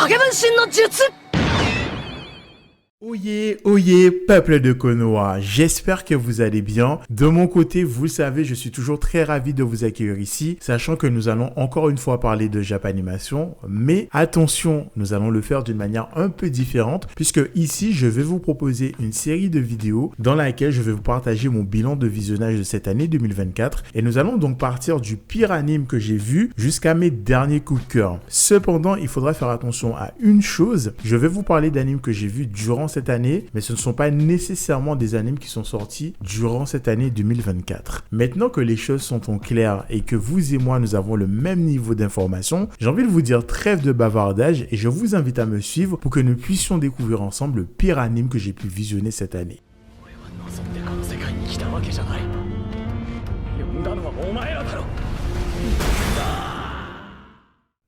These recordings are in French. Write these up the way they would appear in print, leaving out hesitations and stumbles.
影分身の術 Oyez, oyez, peuple de Konoha, j'espère que vous allez bien. De mon côté, vous le savez, je suis toujours très ravi de vous accueillir ici, sachant que nous allons encore une fois parler de Japanimation, mais attention, nous allons le faire d'une manière un peu différente, puisque ici, je vais vous proposer une série de vidéos dans laquelle je vais vous partager mon bilan de visionnage de cette année 2024, et nous allons donc partir du pire anime que j'ai vu jusqu'à mes derniers coups de cœur. Cependant, il faudra faire attention à une chose, je vais vous parler d'animes que j'ai vus durant cette année, mais ce ne sont pas nécessairement des animes qui sont sortis durant cette année 2024. Maintenant que les choses sont en clair et que vous et moi nous avons le même niveau d'information, j'ai envie de vous dire trêve de bavardage et je vous invite à me suivre pour que nous puissions découvrir ensemble le pire anime que j'ai pu visionner cette année.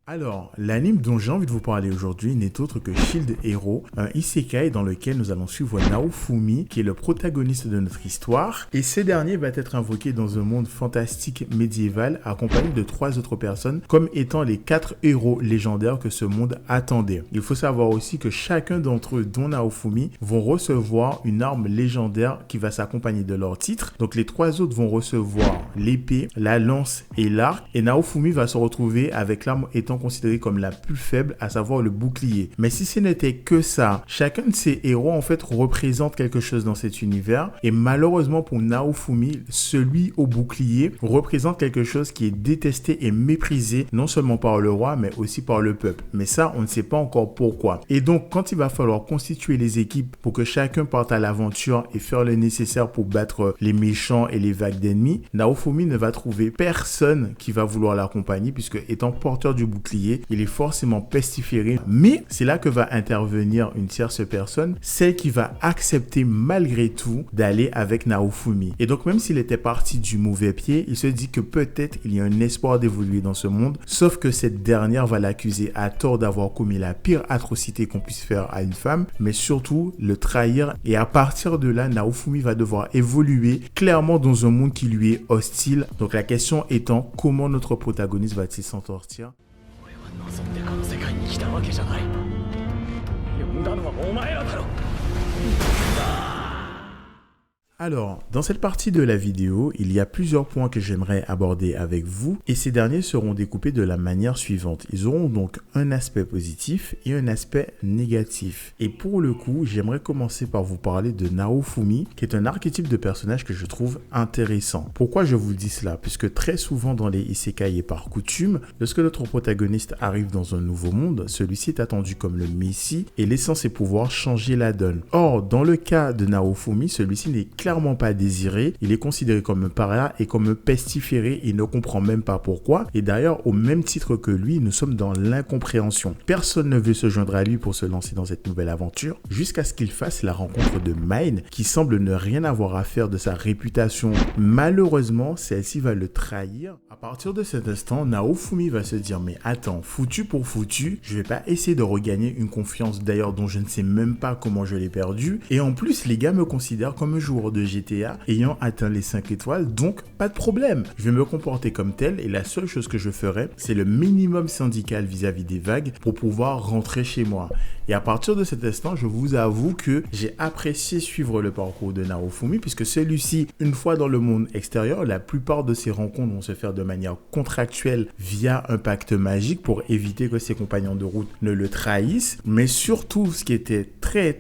Alors, l'anime dont j'ai envie de vous parler aujourd'hui n'est autre que Shield Hero, un isekai dans lequel nous allons suivre Naofumi, qui est le protagoniste de notre histoire, et ce dernier va être invoqué dans un monde fantastique médiéval accompagné de 3 autres personnes comme étant les 4 héros légendaires que ce monde attendait. Il faut savoir aussi que chacun d'entre eux, dont Naofumi, vont recevoir une arme légendaire qui va s'accompagner de leur titre. Donc les 3 autres vont recevoir l'épée, la lance et l'arc, et Naofumi va se retrouver avec l'arme étant considérée comme la plus faible, à savoir le bouclier. Mais si ce n'était que ça, chacun de ces héros en fait représente quelque chose dans cet univers, et malheureusement pour Naofumi, celui au bouclier représente quelque chose qui est détesté et méprisé non seulement par le roi mais aussi par le peuple. Mais ça, on ne sait pas encore pourquoi. Et donc quand il va falloir constituer les équipes pour que chacun parte à l'aventure et faire le nécessaire pour battre les méchants et les vagues d'ennemis, Naofumi ne va trouver personne qui va vouloir l'accompagner, puisque étant porteur du bouclier, il est forcément pestiféré. Mais c'est là que va intervenir une tierce personne, celle qui va accepter malgré tout d'aller avec Naofumi. Et donc même s'il était parti du mauvais pied, il se dit que peut-être il y a un espoir d'évoluer dans ce monde, sauf que cette dernière va l'accuser à tort d'avoir commis la pire atrocité qu'on puisse faire à une femme, mais surtout le trahir. Et à partir de là, Naofumi va devoir évoluer clairement dans un monde qui lui est hostile. Donc la question étant, comment notre protagoniste va-t-il s'en sortir? Alors, dans cette partie de la vidéo, il y a plusieurs points que j'aimerais aborder avec vous, et ces derniers seront découpés de la manière suivante. Ils auront donc un aspect positif et un aspect négatif. Et pour le coup, j'aimerais commencer par vous parler de Naofumi, qui est un archétype de personnage que je trouve intéressant. Pourquoi je vous dis cela? Puisque très souvent dans les isekai et par coutume, lorsque notre protagoniste arrive dans un nouveau monde, celui-ci est attendu comme le messie et laissant ses pouvoirs changer la donne. Or, dans le cas de Naofumi, celui-ci n'est clairement pas désiré, il est considéré comme un paria et comme un pestiféré, il ne comprend même pas pourquoi, et d'ailleurs au même titre que lui, nous sommes dans l'incompréhension. Personne ne veut se joindre à lui pour se lancer dans cette nouvelle aventure, jusqu'à ce qu'il fasse la rencontre de Mine, qui semble ne rien avoir à faire de sa réputation. Malheureusement, celle-ci va le trahir. À partir de cet instant, Naofumi va se dire, mais attends, foutu pour foutu, je vais pas essayer de regagner une confiance d'ailleurs dont je ne sais même pas comment je l'ai perdue, et en plus les gars me considèrent comme un joueur de GTA ayant atteint les 5 étoiles, donc pas de problème. Je vais me comporter comme tel et la seule chose que je ferai, c'est le minimum syndical vis-à-vis des vagues pour pouvoir rentrer chez moi. Et à partir de cet instant, je vous avoue que j'ai apprécié suivre le parcours de Naofumi, puisque celui-ci, une fois dans le monde extérieur, la plupart de ses rencontres vont se faire de manière contractuelle via un pacte magique pour éviter que ses compagnons de route ne le trahissent. Mais surtout, ce qui était très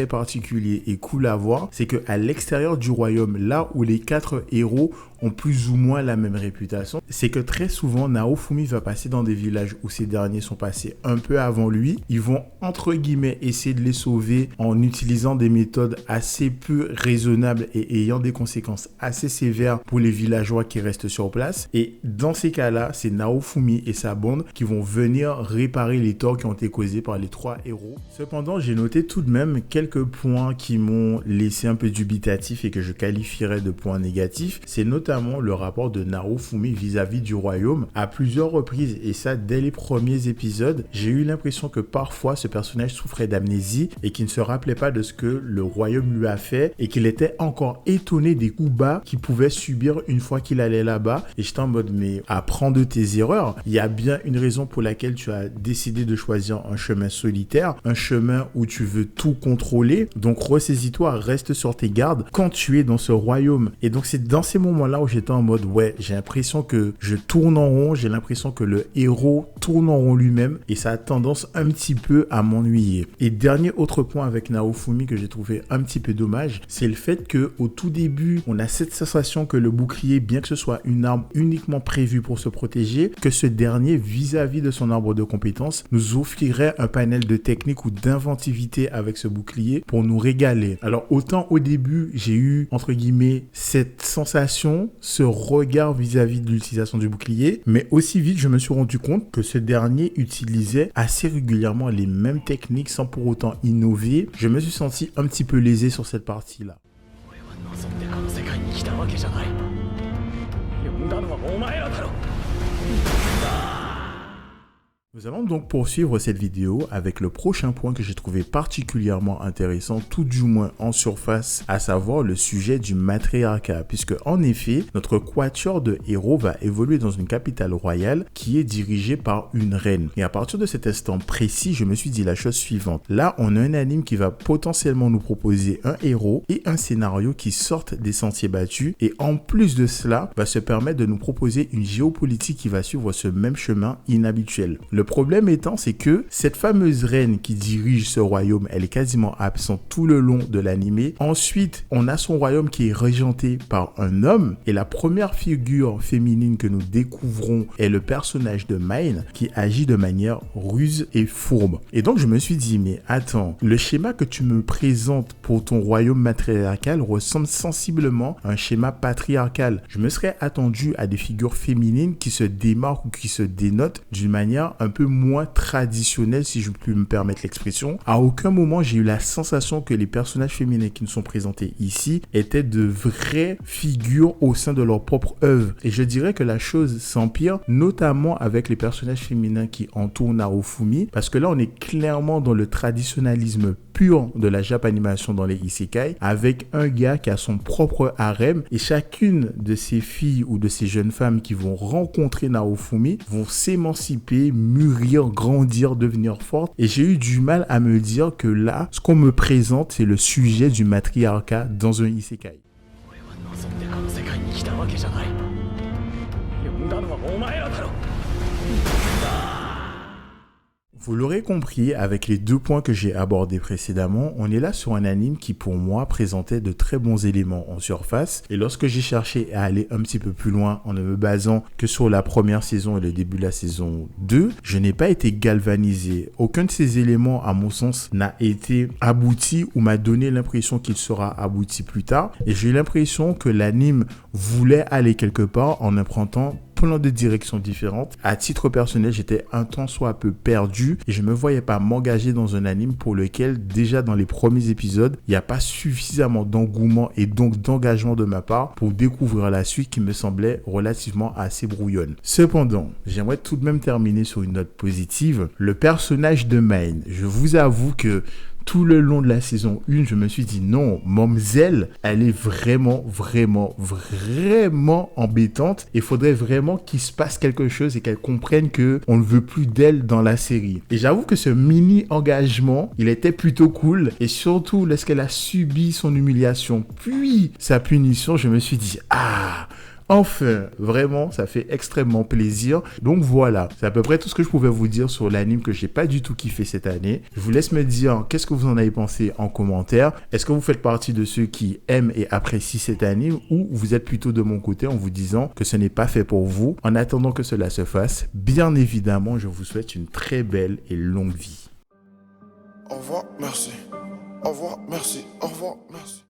particulier et cool à voir, c'est qu'à l'extérieur du royaume, là où les 4 héros ont plus ou moins la même réputation, c'est que très souvent Naofumi va passer dans des villages où ces derniers sont passés un peu avant lui. Ils vont entre guillemets essayer de les sauver en utilisant des méthodes assez peu raisonnables et ayant des conséquences assez sévères pour les villageois qui restent sur place. Et dans ces cas-là, c'est Naofumi et sa bande qui vont venir réparer les torts qui ont été causés par les 3 héros. Cependant, j'ai noté tout de même quelques points qui m'ont laissé un peu dubitatif et que je qualifierais de points négatifs. C'est notamment notamment le rapport de Narufumi vis-à-vis du royaume à plusieurs reprises, et ça dès les premiers épisodes. J'ai eu l'impression que parfois ce personnage souffrait d'amnésie et qu'il ne se rappelait pas de ce que le royaume lui a fait et qu'il était encore étonné des coups bas qu'il pouvait subir une fois qu'il allait là-bas. Et j'étais en mode, mais apprends de tes erreurs. Il y a bien une raison pour laquelle tu as décidé de choisir un chemin solitaire, un chemin où tu veux tout contrôler. Donc ressaisis-toi, reste sur tes gardes quand tu es dans ce royaume. Et donc c'est dans ces moments-là où j'étais en mode, ouais, j'ai l'impression que je tourne en rond, j'ai l'impression que le héros tourne en rond lui-même et ça a tendance un petit peu à m'ennuyer. Et dernier autre point avec Narufumi que j'ai trouvé un petit peu dommage, c'est le fait que au tout début, on a cette sensation que le bouclier, bien que ce soit une arme uniquement prévue pour se protéger, que ce dernier, vis-à-vis de son arbre de compétences, nous offrirait un panel de technique ou d'inventivité avec ce bouclier pour nous régaler. Alors autant au début, j'ai eu, entre guillemets, cette sensation, ce regard vis-à-vis de l'utilisation du bouclier, mais aussi vite, je me suis rendu compte que ce dernier utilisait assez régulièrement les mêmes techniques sans pour autant innover. Je me suis senti un petit peu lésé sur cette partie-là. Nous allons donc poursuivre cette vidéo avec le prochain point que j'ai trouvé particulièrement intéressant, tout du moins en surface, à savoir le sujet du matriarcat, puisque en effet, notre quatuor de héros va évoluer dans une capitale royale qui est dirigée par une reine. Et à partir de cet instant précis, je me suis dit la chose suivante. Là, on a un anime qui va potentiellement nous proposer un héros et un scénario qui sortent des sentiers battus, et en plus de cela, va se permettre de nous proposer une géopolitique qui va suivre ce même chemin inhabituel. Le problème étant, c'est que cette fameuse reine qui dirige ce royaume, elle est quasiment absente tout le long de l'animé. Ensuite, on a son royaume qui est régenté par un homme, et la première figure féminine que nous découvrons est le personnage de Main, qui agit de manière ruse et fourbe. Et donc, je me suis dit, mais attends, le schéma que tu me présentes pour ton royaume matriarcal ressemble sensiblement à un schéma patriarcal. Je me serais attendu à des figures féminines qui se démarquent ou qui se dénotent d'une manière un peu moins traditionnelle, si je peux me permettre l'expression. À aucun moment, j'ai eu la sensation que les personnages féminins qui nous sont présentés ici étaient de vraies figures au sein de leur propre œuvre. Et je dirais que la chose s'empire, notamment avec les personnages féminins qui entourent Narufumi, parce que là, on est clairement dans le traditionnalisme pur de la Japanimation dans les isekai, avec un gars qui a son propre harem, et chacune de ces filles ou de ces jeunes femmes qui vont rencontrer Narufumi vont s'émanciper, mûrir, grandir, devenir forte. Et j'ai eu du mal à me dire que là, ce qu'on me présente, c'est le sujet du matriarcat dans un isekai. Vous l'aurez compris, avec les deux points que j'ai abordés précédemment, on est là sur un anime qui pour moi présentait de très bons éléments en surface. Et lorsque j'ai cherché à aller un petit peu plus loin en ne me basant que sur la première saison et le début de la saison 2, je n'ai pas été galvanisé. Aucun de ces éléments, à mon sens, n'a été abouti ou m'a donné l'impression qu'il sera abouti plus tard. Et j'ai eu l'impression que l'anime voulait aller quelque part en empruntant plein de directions différentes. À titre personnel, j'étais un tant soit peu perdu et je me voyais pas m'engager dans un anime pour lequel, déjà dans les premiers épisodes, il n'y a pas suffisamment d'engouement et donc d'engagement de ma part pour découvrir la suite qui me semblait relativement assez brouillonne. Cependant, j'aimerais tout de même terminer sur une note positive. Le personnage de Main, je vous avoue que tout le long de la saison 1, je me suis dit non, Momzelle, elle est vraiment embêtante. Il faudrait vraiment qu'il se passe quelque chose et qu'elle comprenne que on ne veut plus d'elle dans la série. Et j'avoue que ce mini engagement, il était plutôt cool. Et surtout, lorsqu'elle a subi son humiliation, puis sa punition, je me suis dit ah, enfin, vraiment, ça fait extrêmement plaisir. Donc voilà, c'est à peu près tout ce que je pouvais vous dire sur l'anime que j'ai pas du tout kiffé cette année. Je vous laisse me dire qu'est-ce que vous en avez pensé en commentaire. Est-ce que vous faites partie de ceux qui aiment et apprécient cet anime ou vous êtes plutôt de mon côté en vous disant que ce n'est pas fait pour vous? En attendant que cela se fasse, bien évidemment, je vous souhaite une très belle et longue vie. Au revoir, merci. Au revoir, merci. Au revoir, merci.